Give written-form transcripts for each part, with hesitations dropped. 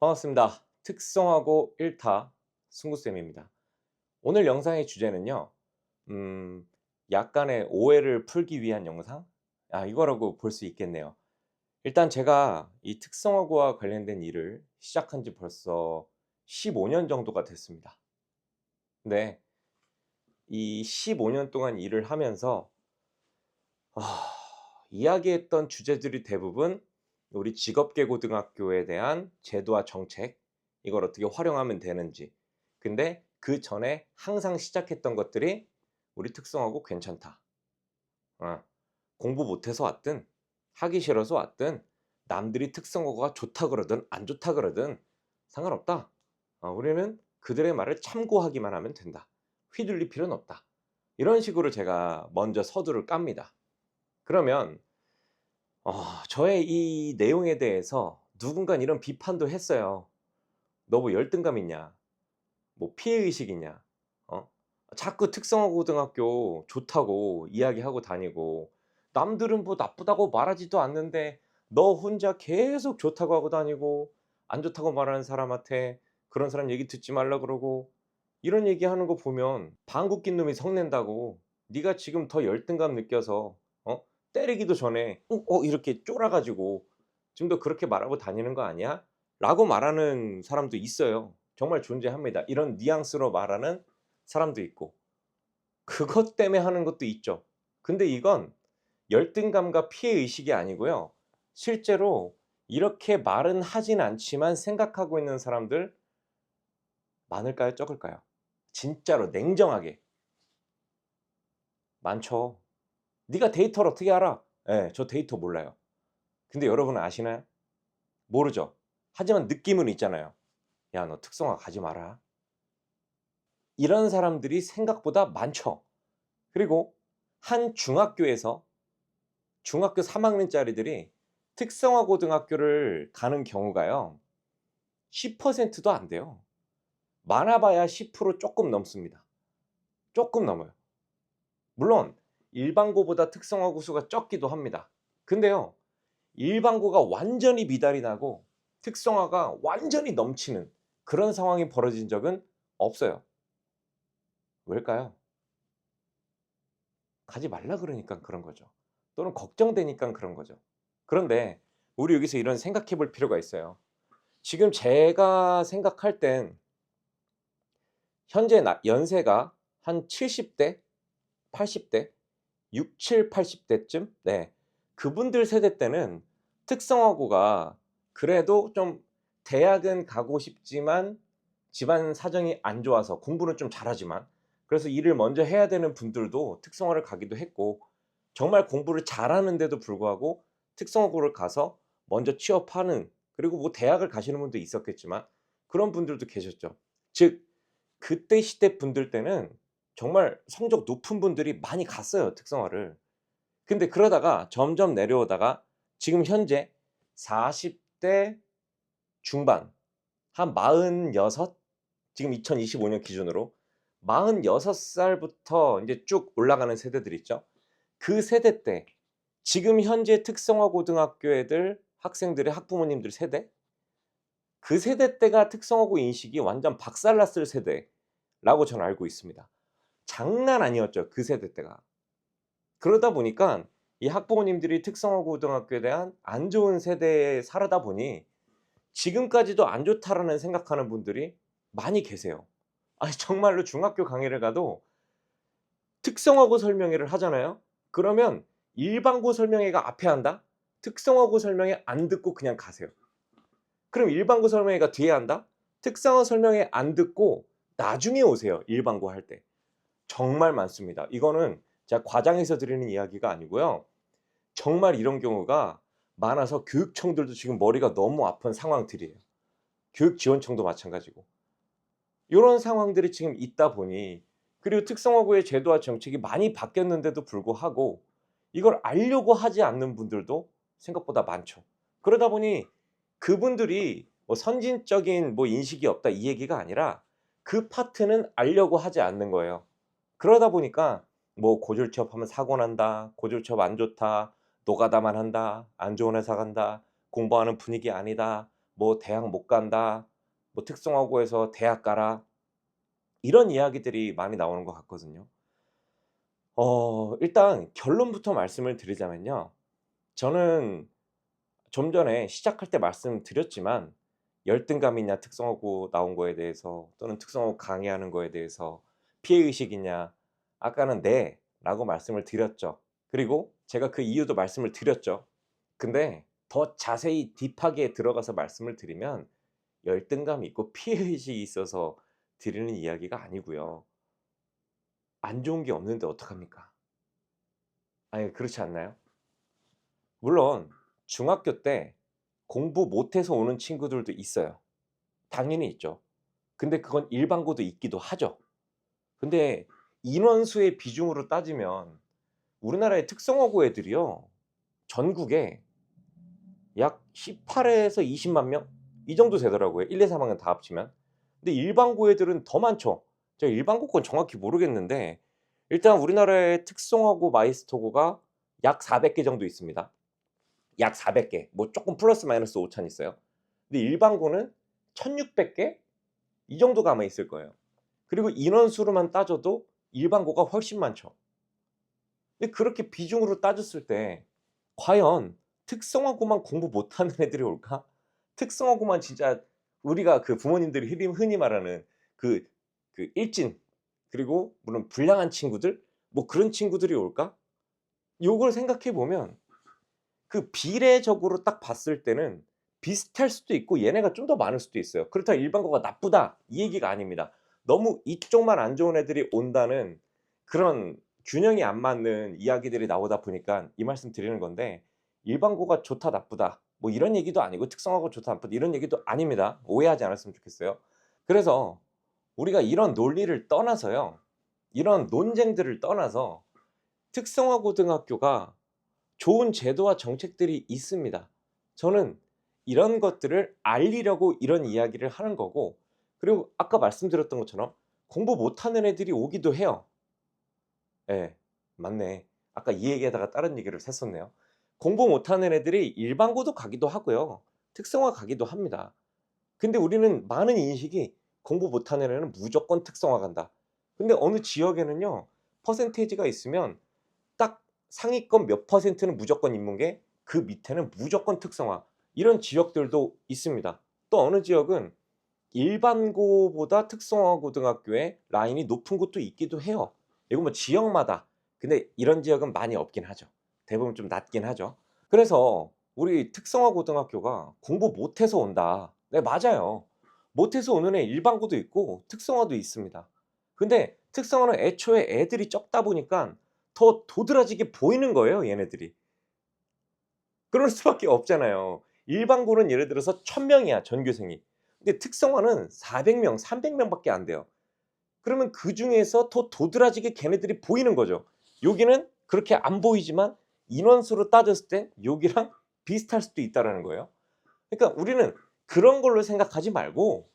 반갑습니다. 특성화고 1타 승구쌤입니다. 오늘 영상의 주제는요. 약간의 오해를 풀기 위한 영상? 이거라고 볼 수 있겠네요. 일단 제가 이 특성화고와 관련된 일을 시작한 지 벌써 15년 정도가 됐습니다. 근데 이 15년 동안 일을 하면서 아 이야기했던 주제들이 대부분 우리 직업계고등학교에 대한 제도와 정책, 이걸 어떻게 활용하면 되는지. 근데 그전에 항상 시작했던 것들이 "우리 특성화고 괜찮다." 어. 공부 못해서 왔든 하기 싫어서 왔든 남들이 특성화고가 좋다 그러든 안 좋다 그러든 상관없다. 우리는 그들의 말을 참고하기만 하면 된다. 휘둘릴 필요는 없다. 이런 식으로 제가 먼저 서두를 깝니다. 그러면 저의 이 내용에 대해서 누군가는 이런 비판도 했어요. "너 뭐 열등감 있냐? 뭐 피해 의식 있냐? 어? 자꾸 특성화 고등학교 좋다고 이야기하고 다니고 남들은 뭐 나쁘다고 말하지도 않는데 너 혼자 계속 좋다고 하고 다니고 안 좋다고 말하는 사람한테 그런 사람 얘기 듣지 말라 그러고." 이런 얘기하는 거 보면 방귀 낀 놈이 성낸다고. "네가 지금 더 열등감 느껴서 때리기도 전에 이렇게 쫄아 가지고 지금 너 그렇게 말하고 다니는 거 아니야?" 라고 말하는 사람도 있어요. 정말 존재합니다. 이런 뉘앙스로 말하는 사람도 있고 그것 때문에 하는 것도 있죠. 근데 이건 열등감과 피해 의식이 아니고요. 실제로 이렇게 말은 하진 않지만 생각하고 있는 사람들 많을까요? 적을까요? 진짜로 냉정하게 많죠. "네가 데이터를 어떻게 알아?" 예. 저 데이터 몰라요. 근데 여러분은 아시나요? 모르죠. 하지만 느낌은 있잖아요. "야 너 특성화 가지 마라." 이런 사람들이 생각보다 많죠. 그리고 한 중학교에서 중학교 3 학년짜리들이 특성화 고등학교를 가는 경우가요 10%도 안 돼요. 많아 봐야 10% 쪼끔 넘습니다. 쪼끔 넘어요. 물론 일반고보다 특성화고 수가 적기도 합니다. 근데요 일반고가 완전히 미달이 나고 특성화가 완전히 넘치는 그런 상황이 벌어진 적은 없어요. 왜일까요? 가지 말라 그러니깐 그런 거죠. 또는 걱정되니깐 그런 거죠. 그런데 우리 여기서 이런 생각해 볼 필요가 있어요. 지금 제가 생각할 땐 현재 연세가 한 70 대, 80 대, 60-80 대쯤? 네. 그분들 세대 때는 특성화고가 그래도 좀 대학은 가고 싶지만 집안 사정이 안 좋아서 공부는 좀 잘하지만 그래서 일을 먼저 해야 되는 분들도 특성화를 가기도 했고 정말 공부를 잘하는데도 불구하고 특성화고를 가서 먼저 취업하는, 그리고 뭐 대학을 가시는 분도 있었겠지만 그런 분들도 계셨죠. 즉 그때 시대 분들 때는 정말 성적 높은 분들이 많이 갔어요, 특성화를. 근데 그러다가 점점 내려오다가 지금 현재 40대 중반, 한 46, 지금 2025년 기준으로 46 살부터 인제 쭉 올라가는 세대들 있죠. 그 세대 때 지금 현재 특성화 고등학교 애들 학생들의 학부모님들 세대, 그 세대 때가 특성화고 인식이 완전 박살났을 세대라고 저는 알고 있습니다. 장난 아니었죠, 그 세대 때가. 그러다 보니깐 이 학부모님들이 특성화 고등학교에 대한 안 좋은 세대에 살다 보니 지금까지도 안 좋다라는 생각하는 분들이 많이 계세요. 아니 정말로 중학교 강의를 가도 특성화고 설명회를 하잖아요. 그러면 일반고 설명회가 앞에 한다? 특성화고 설명회 안 듣고 그냥 가세요. 그럼 일반고 설명회가 뒤에 한다? 특성화 설명회 안 듣고 나중에 오세요, 일반고 할 때. 정말 많습니다. 이거는 제가 과장해서 드리는 이야기가 아니고요. 정말 이런 경우가 많아서 교육청들도 지금 머리가 너무 아픈 상황들이에요. 교육지원청도 마찬가지고. 요런 상황들이 지금 있다 보니, 그리고 특성화고의 제도와 정책이 많이 바뀌었는데도 불구하고 이걸 알려고 하지 않는 분들도 생각보다 많죠. 그러다 보니 그분들이 뭐 선진적인 뭐 인식이 없다 이 얘기가 아니라 그 파트는 알려고 하지 않는 거예요. 그러다 보니까 뭐 고졸 취업하면 사고 난다. 고졸 취업 안 좋다. 노가다만 한다. 안 좋은 회사 간다. 공부하는 분위기 아니다. 뭐 "대학 못 간다." 뭐 "특성화고에서 대학 가라." 이런 이야기들이 많이 나오는 것 같거든요. 일단 결론부터 말씀을 드리자면요. 저는 좀 전에 시작할 때 말씀드렸지만 열등감이냐 특성화고 나온 거에 대해서 또는 특성화고 강의하는 거에 대해서 피해 의식이냐 아까는 "네."라고 말씀을 드렸죠. 그리고 제가 그 이유도 말씀을 드렸죠. 근데 더 자세히 딥하게 들어가서 말씀을 드리면 열등감이 있고 피해 의식이 있어서 드리는 이야기가 아니고요. 안 좋은 게 없는데 어떡합니까? 아니 그렇지 않나요? 물론 중학교 때 공부 못해서 오는 친구들도 있어요. 당연히 있죠. 근데 그건 일반고도 있기도 하죠. 근데 인원수의 비중으로 따지면 우리나라의 특성화고 애들이요. 전국에 약 18에서 20만 명 이 정도 되더라고요. 1, 2, 3 학년 다 합치면. 근데 일반고 애들은 더 많죠. 제가 일반고 건 정확히 모르겠는데 일단 우리나라의 특성화고 마이스터고가 약 400개 정도 있습니다. 약 400 개. 뭐 쪼끔 플러스 마이너스 5천 있어요. 근데 일반고는 1,600개 이 정도가 아마 있을 거예요. 그리고 인원수로만 따져도 일반고가 훨씬 많죠. 근데 그렇게 비중으로 따졌을 때 과연 특성화고만 공부 못하는 애들이 올까? 특성화고만 진짜 우리가 그 부모님들이 흔히 말하는 그 일진 그리고 물론 불량한 친구들 뭐 그런 친구들이 올까? 요걸 생각해 보면 그 비례적으로 딱 봤을 때는 비슷할 수도 있고 얘네가 좀 더 많을 수도 있어요. 그렇다고 일반고가 나쁘다 이 얘기가 아닙니다. 너무 이쪽만 안 좋은 애들이 온다는 그런 균형이 안 맞는 이야기들이 나오다 보니까 이 말씀 드리는 건데 일반고가 좋다 나쁘다 뭐 이런 얘기도 아니고 특성화고 좋다 나쁘다 이런 얘기도 아닙니다. 오해하지 않았으면 좋겠어요. 그래서 우리가 이런 논리를 떠나서요. 이런 논쟁들을 떠나서 특성화고등학교가 좋은 제도와 정책들이 있습니다. 저는 이런 것들을 알리려고 이런 이야기를 하는 거고 그리고 아까 말씀드렸던 것처럼 공부 못하는 애들이 오기도 해요. 예. 맞네. 아까 이 얘기하다가 다른 얘기를 했었네요. 공부 못하는 애들이 일반고도 가기도 하고요. 특성화 가기도 합니다. 근데 우리는 많은 인식이 공부 못하는 애는 무조건 특성화 간다. 근데 어느 지역에는요. 퍼센테이지가 있으면 딱 상위권 몇 퍼센트는 무조건 인문계 그 밑에는 무조건 특성화 이런 지역들도 있습니다. 또 어느 지역은 일반고보다 특성화 고등학교의 라인이 높은 곳도 있기도 해요. 이건 뭐 지역마다 근데 이런 지역은 많이 없긴 하죠. 대부분 좀 낮긴 하죠. 그래서 우리 특성화 고등학교가 공부 못해서 온다. 네 맞아요. 못해서 오는 애 일반고도 있고 특성화도 있습니다. 근데 특성화는 애초에 애들이 적다 보니깐 더 도드라지게 보이는 거예요 얘네들이. 그럴 수밖에 없잖아요. 일반고는 예를 들어서 1,000 명이야 전교생이. 근데 특성화는 400 명, 300 명밖에 안 돼요. 그러면 그중에서 더 도드라지게 걔네들이 보이는 거죠. 여기는 그렇게 안 보이지만 인원수로 따졌을 때 여기랑 비슷할 수도 있다라는 거예요. 그러니까 우리는 그런 걸로 생각하지 말고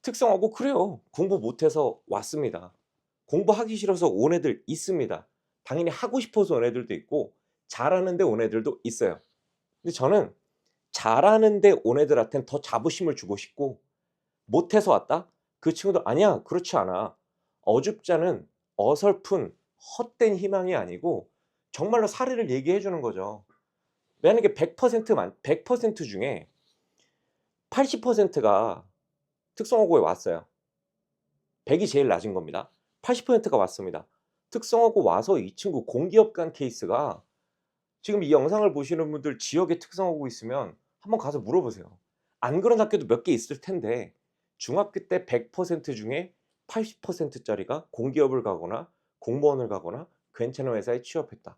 특성화고 그래요. 공부 못해서 왔습니다. 공부하기 싫어서 온 애들 있습니다. 당연히 하고 싶어서 온 애들도 있고 잘하는데 온 애들도 있어요. 근데 저는 잘하는데 온 애들한텐 더 자부심을 주고 싶고 못해서 왔다? 그 친구들 "아니야. 그렇지 않아. 어줍잖은 어설픈 헛된 희망이 아니고" 정말로 사례를 얘기해 주는 거죠. 만약에 100% 중에 80%가 특성화고에 왔어요. 100이 제일 낮은 겁니다. 80%가 왔습니다. 특성화고 와서 이 친구 공기업 간 케이스가 지금 이 영상을 보시는 분들 지역에 특성화고 있으면 한번 가서 물어보세요. 안 그런 학교도 몇 개 있을 텐데 중학교 때 100% 중에 80% 짜리가 공기업을 가거나 공무원을 가거나 괜찮은 회사에 취업했다.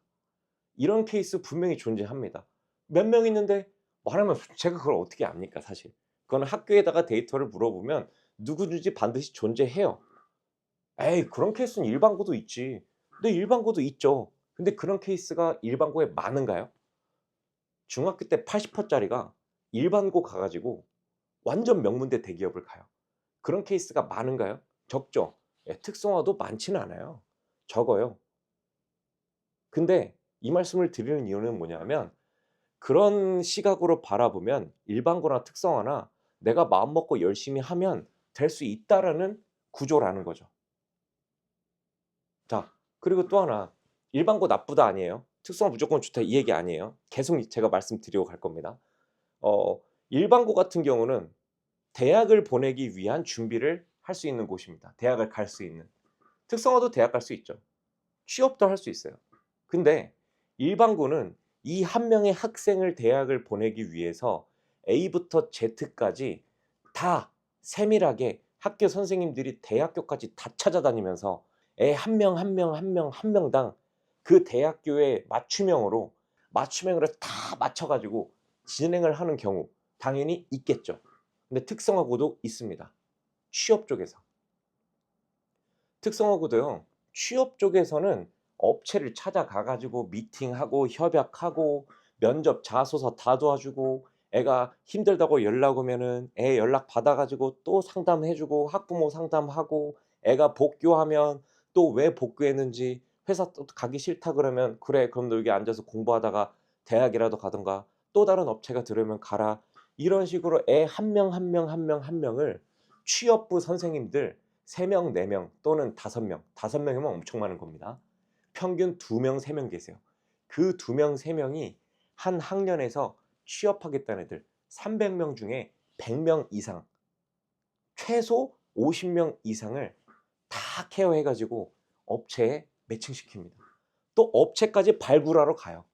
이런 케이스 분명히 존재합니다. 몇 명 있는데 말하면 제가 그걸 어떻게 압니까 사실. 그거는 학교에다가 데이터를 물어보면 누구든지 반드시 존재해요. 에이 그런 케이스는 일반고도 있지. 네 일반고도 있죠. 근데 그런 케이스가 일반고에 많은가요? 중학교 때 80% 짜리가 일반고 가 가지고 완전 명문대 대기업을 가요. 그런 케이스가 많은가요? 적죠. 예 특성화도 많지는 않아요. 적어요. 근데 이 말씀을 드리는 이유는 뭐냐면 그런 시각으로 바라보면 일반고나 특성화나 내가 마음먹고 열심히 하면 될 수 있다라는 구조라는 거죠. 자, 그리고 또 하나, 일반고 나쁘다 아니에요. 특성화 무조건 좋다 이 얘기 아니에요. 계속 제가 말씀드리고 갈 겁니다. 어 일반고 같은 경우는 대학을 보내기 위한 준비를 할 수 있는 곳입니다. 대학을 갈 수 있는. 특성화도 대학 갈 수 있죠. 취업도 할 수 있어요. 근데 일반고는 이 한 명의 학생을 대학을 보내기 위해서 A부터 Z까지 다 세밀하게 학교 선생님들이 대학교까지 다 찾아다니면서 애 한 명, 한 명, 한 명, 한 명당 그 대학교의 맞춤형으로 다 맞춰 가지고 진행을 하는 경우 당연히 있겠죠. 근데 특성화고도 있습니다. 취업 쪽에서. 특성화고도요. 취업 쪽에서는 업체를 찾아가 가지고 미팅하고 협약하고 면접 자소서 다 도와주고 애가 힘들다고 연락 오면은 애 연락 받아 가지고 또 상담해 주고 학부모 상담하고 애가 복교하면 또 왜 복교했는지 회사 또 가기 싫다 그러면 "그래 그럼 너 여기 앉아서 공부하다가 대학이라도 가든가 또 다른 업체가 들어오면 가라." 이런 식으로 애 한 명, 한 명, 한 명, 한 명을 취업부 선생님들 3 명, 4명 또는 5 명, 5 명이면 엄청 많은 겁니다. 평균 2 명, 3명 계세요. 그 2 명, 3 명이 한 학년에서 취업하겠다는 애들 300명 중에 100명 이상, 최소 50명 이상을 다 케어해 가지고 업체에 매칭시킵니다. 또 업체까지 발굴하러 가요.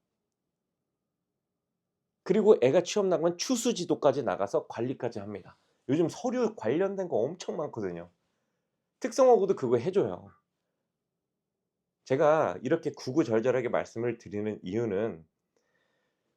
그리고 애가 취업 나가면 추수지도까지 나가서 관리까지 합니다. 요즘 서류 관련된 거 엄청 많거든요. 특성화고도 그거 해 줘요. 제가 이렇게 구구절절하게 말씀을 드리는 이유는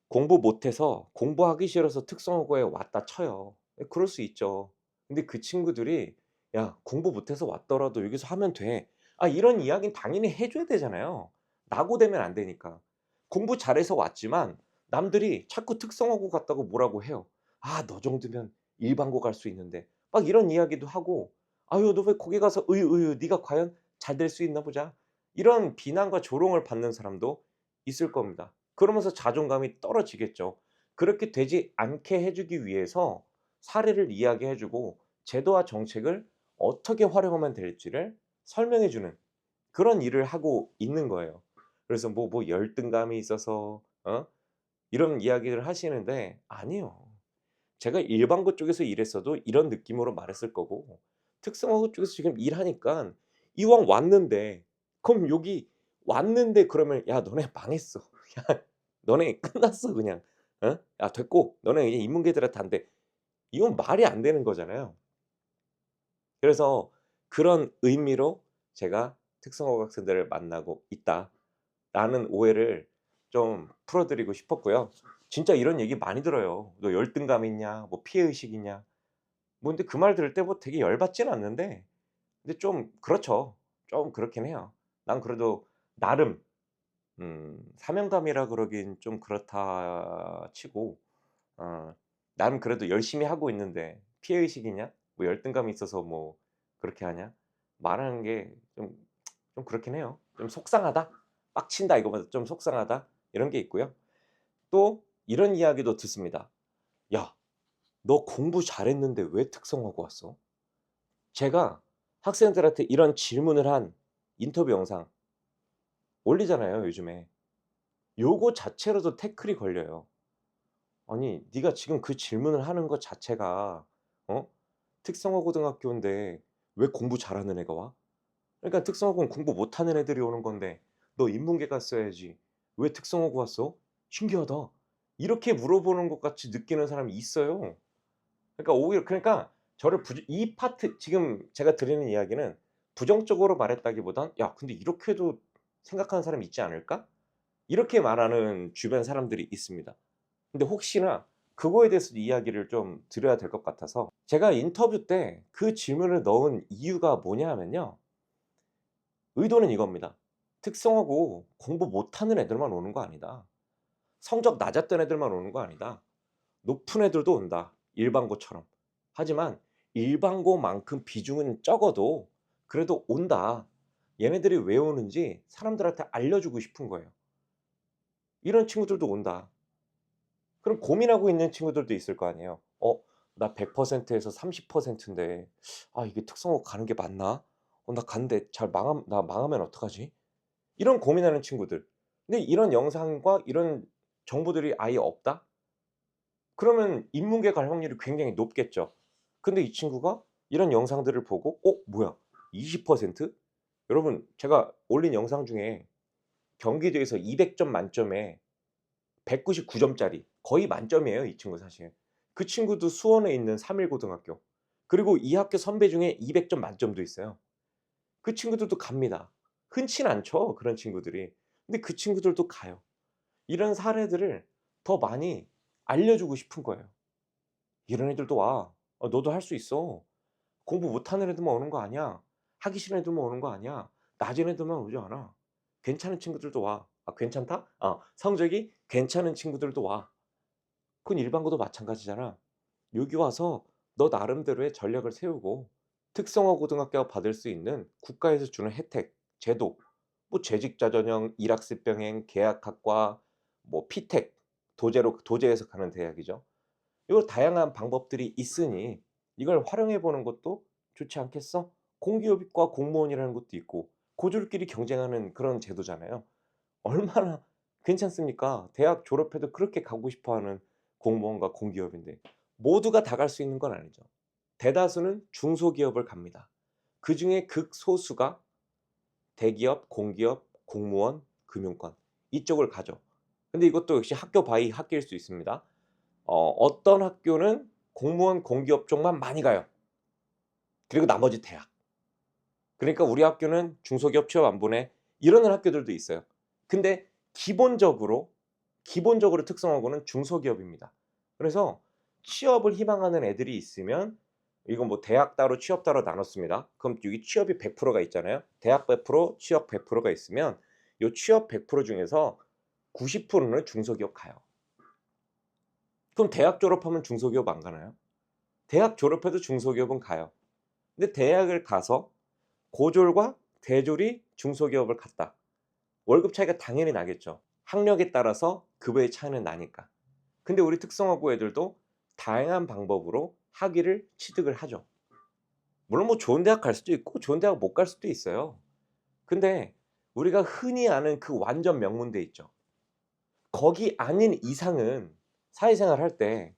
공부 못해서 공부하기 싫어서 특성화고에 왔다 쳐요. 예 그럴 수 있죠. 근데 그 친구들이 "야 공부 못해서 왔더라도 여기서 하면 돼." 이런 이야기는 당연히 해 줘야 되잖아요. 낙오되면 안 되니까. 공부 잘해서 왔지만 남들이 자꾸 특성화고 갔다고 뭐라고 해요. "아 너 정도면 일반고 갈 수 있는데." 막 이런 이야기도 하고 "아유 너 왜 거기 가서 으유 네가 과연 잘 될 수 있나 보자." 이런 비난과 조롱을 받는 사람도 있을 겁니다. 그러면서 자존감이 떨어지겠죠. 그렇게 되지 않게 해 주기 위해서 사례를 이야기해 주고 제도와 정책을 어떻게 활용하면 될지를 설명해 주는 그런 일을 하고 있는 거예요. 그래서 열등감이 있어서 이런 이야기를 하시는데 아니에요. 제가 일반고 쪽에서 일했어도 이런 느낌으로 말했을 거고 특성화고 쪽에서 지금 일하니깐 이왕 왔는데 그럼 여기 왔는데 그러면 "야 너네 망했어. 야 너네 끝났어 그냥. 야 됐고 너네 이제 인문계들한테 안 돼." 이건 말이 안 되는 거잖아요. 그래서 그런 의미로 제가 "특성화고 학생들을 만나고 있다."라는 오해를 좀 풀어 드리고 싶었고요. 진짜 이런 얘기 많이 들어요. "너 열등감 있냐? 뭐 피해 의식 있냐?" 근데 그 말 들을 때 되게 열받지는 않는데 근데 좀 그렇죠. 좀 그렇긴 해요. 난 그래도 나름 사명감이라 그러긴 좀 그렇다 치고 어 나름 그래도 열심히 하고 있는데 피해 의식이냐? 뭐 열등감이 있어서 뭐 그렇게 하냐? 말하는 게 좀 그렇긴 해요. 좀 속상하다. '빡친다.' 이거보다 좀 속상하다. 이런 게 있고요. 또 이런 이야기도 듣습니다. "야 너 공부 잘했는데 왜 특성화고 왔어?" 제가 학생들한테 이런 질문을 한 인터뷰 영상 올리잖아요, 요즘에. 요거 자체로도 태클이 걸려요. 아니 네가 지금 그 질문을 하는 것 자체가 어 특성화 고등학교인데 왜 공부 잘하는 애가 와? 그러니까 특성화고는 공부 못하는 애들이 오는 건데 "너 인문계 갔어야지. 왜 특성화고 왔어? 신기하다." 이렇게 물어보는 것 같이 느끼는 사람이 있어요. 그러니까 오히려 저를 이 파트 지금 제가 드리는 이야기는 부정적으로 말했다기보단 '야 근데 이렇게도 생각하는 사람이 있지 않을까?' 이렇게 말하는 주변 사람들이 있습니다. 근데 혹시나 그거에 대해서도 이야기를 좀 드려야 될 것 같아서 제가 인터뷰 때 그 질문을 넣은 이유가 뭐냐 하면요. 의도는 이겁니다. "특성화고 공부 못하는 애들만 오는 거 아니다. 성적 낮았던 애들만 오는 거 아니다. 높은 애들도 온다, 일반고처럼. 하지만 일반고만큼 비중은 적어도 그래도 온다. 얘네들이 왜 오는지 사람들한테 알려주고 싶은 거예요. 이런 친구들도 온다." 그럼 고민하고 있는 친구들도 있을 거 아니에요. 나 100%에서 30%인데 아 이게 특성화 가는 게 맞나? 나 갔는데 나 망하면 어떡하지? 이런 고민하는 친구들. 근데 이런 영상과 이런 정보들이 아예 없다? 그러면 인문계 갈 확률이 굉장히 높겠죠. 근데 이 친구가 이런 영상들을 보고 '어 뭐야 20%?' 여러분 제가 올린 영상 중에 경기도에서 200점 만점에 199 점짜리 거의 만점이에요 이 친구 사실. 그 친구도 수원에 있는 3일 고등학교. 그리고 이 학교 선배 중에 200점 만점도 있어요. 그 친구들도 갑니다. 흔치는 않죠 그런 친구들이. 근데 그 친구들도 가요. 이런 사례들을 더 많이 알려주고 싶은 거예요. "이런 애들도 와. 너도 할 수 있어. 공부 못하는 애들만 오는 거 아니야. 하기 싫은 애들만 오는 거 아니야. 낮은 애들만 오지 않아. 괜찮은 친구들도 와." 아 괜찮다? 성적이 괜찮은 친구들도 와. 그건 일반고도 마찬가지잖아. 여기 와서 너 나름대로의 전략을 세우고 특성화 고등학교가 받을 수 있는 국가에서 주는 혜택, 제도, 뭐 재직자 전형, 일학습 병행, 계약학과, 뭐 피택, 도제에서 가는 대학이죠. 요 다양한 방법들이 있으니 이걸 활용해 보는 것도 좋지 않겠어? 공기업과 공무원이라는 것도 있고 고졸끼리 경쟁하는 그런 제도잖아요. 얼마나 괜찮습니까? 대학 졸업해도 그렇게 가고 싶어 하는 공무원과 공기업인데 모두가 다 갈 수 있는 건 아니죠. 대다수는 중소기업을 갑니다. 그중에 극소수가 대기업, 공기업, 공무원, 금융권 이쪽을 가죠. 근데 이것도 역시 학교 바이 학교일 수 있습니다. 어떤 학교는 공무원, 공기업 쪽만 많이 가요. 그리고 나머지 대학. 그러니까 "우리 학교는 중소기업 취업 안 보내." 이러는 학교들도 있어요. 근데 기본적으로 특성화고는 중소기업입니다. 그래서 취업을 희망하는 애들이 있으면 이건 뭐 대학 따로 취업 따로 나눴습니다. 그럼 여기 취업이 100%가 있잖아요. 대학 100% 취업 100%가 있으면 요 취업 100% 중에서 90%는 중소기업 가요. 그럼 대학 졸업하면 중소기업 안 가나요? 대학 졸업해도 중소기업은 가요. 근데 대학을 가서 고졸과 대졸이 중소기업을 갔다. 월급 차이가 당연히 나겠죠. 학력에 따라서 급여의 차이는 나니까. 근데 우리 특성화고 애들도 다양한 방법으로 학위를 취득을 하죠. 물론 뭐 좋은 대학 갈 수도 있고 좋은 대학 못 갈 수도 있어요. 근데 우리가 흔히 아는 그 완전 명문대 있죠. 거기 아닌 이상은 사회생활 할 때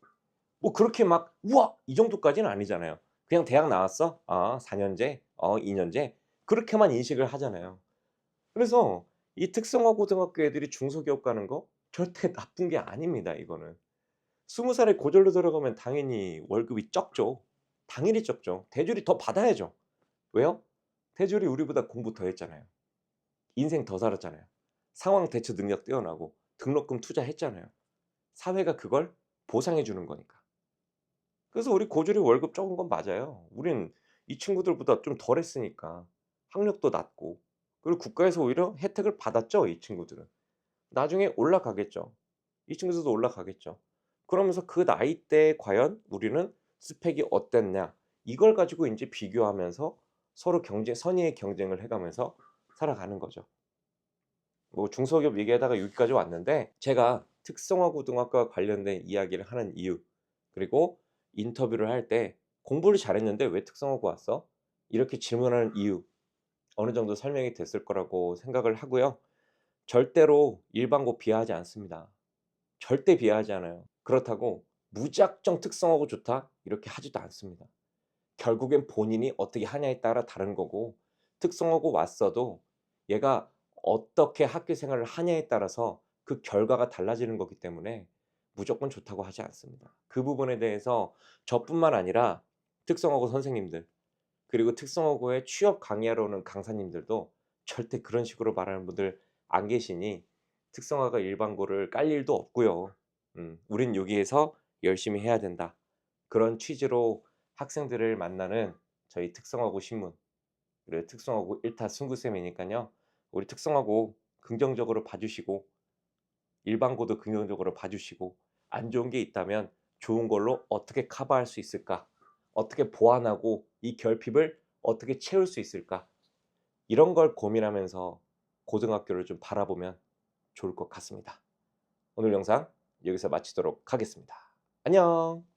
뭐 그렇게 막 '우와!' 이 정도까지는 아니잖아요. 그냥 대학 나왔어? 4 년제? 2 년제? 그렇게만 인식을 하잖아요. 그래서 이 특성화 고등학교 애들이 중소기업 가는 거 절대 나쁜 게 아닙니다 이거는. 20 살에 고졸로 들어가면 당연히 월급이 적죠. 당연히 적죠. 대졸이 더 받아야죠. 왜요? 대졸이 우리보다 공부 더 했잖아요. 인생 더 살았잖아요. 상황 대처 능력 뛰어나고 등록금 투자했잖아요. 사회가 그걸 보상해 주는 거니까. 그래서 우리 고졸이 월급 적은 건 맞아요. 우린 이 친구들보다 좀 덜 했으니까 학력도 낮고 그리고 국가에서 오히려 혜택을 받았죠 이 친구들은. 나중에 올라가겠죠. 이 친구들도 올라가겠죠. 그러면서 그 나이대에 과연 우리는 스펙이 어땠냐 이걸 가지고 인제 비교하면서 서로 선의의 경쟁을 해 가면서 살아가는 거죠. 뭐 중소기업 얘기하다가 여기까지 왔는데 제가 특성화 고등학교와 관련된 이야기를 하는 이유 그리고 인터뷰를 할 때 "공부를 잘했는데 왜 특성화고 왔어?" 이렇게 질문하는 이유 어느 정도 설명이 됐을 거라고 생각을 하고요. 절대로 일반고 비하하지 않습니다. 절대 비하하지 않아요. 그렇다고 무작정 특성화고 좋다 이렇게 하지도 않습니다. 결국엔 본인이 어떻게 하냐에 따라 다른 거고 특성화고 왔어도 얘가 어떻게 학교 생활을 하냐에 따라서 그 결과가 달라지는 거기 때문에 무조건 좋다고 하지 않습니다. 그 부분에 대해서 저뿐만 아니라 특성화고 선생님들 그리고 특성화고에 취업 강의하러 오는 강사님들도 절대 그런 식으로 말하는 분들 안 계시니 특성화가 일반고를 깔 일도 없고요. "우린 여기에서 열심히 해야 된다." 그런 취지로 학생들을 만나는 저희 특성화고 신문 그리고 특성화고 1타 승구쌤이니깐요. 우리 특성화고 긍정적으로 봐 주시고 일반고도 긍정적으로 봐 주시고 안 좋은 게 있다면 좋은 걸로 어떻게 커버할 수 있을까? 어떻게 보완하고 이 결핍을 어떻게 채울 수 있을까? 이런 걸 고민하면서 고등학교를 좀 바라보면 좋을 것 같습니다. 오늘 영상 여기서 마치도록 하겠습니다. 안녕.